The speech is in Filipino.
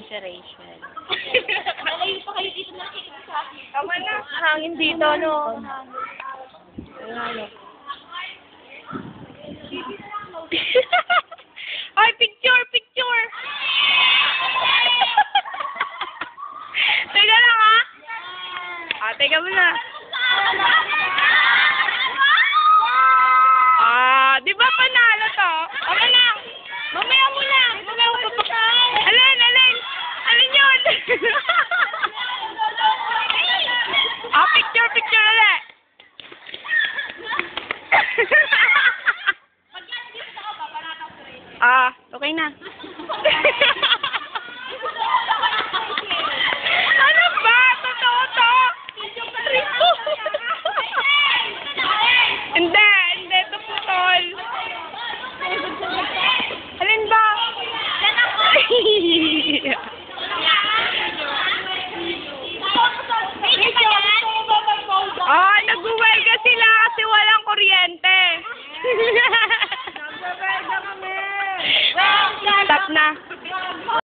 exaggeration. Malayo pa kayo dito nakikita sa akin. Tama na. Hangin dito, no? Ay, picture, picture! Teka lang, ha? Teka muna. Di ba panalo to? Okay na. Mamaya mo na. Mamaya mo pa. Alin, alin. Alin yun? Picture, picture ulit. Okay na. Ano ba? Totoo to? Hindi, hindi. Ito putol. Alin ba? Nag-uwelga sila kasi walang kuryente. Nag-uwelga kami. Stop na.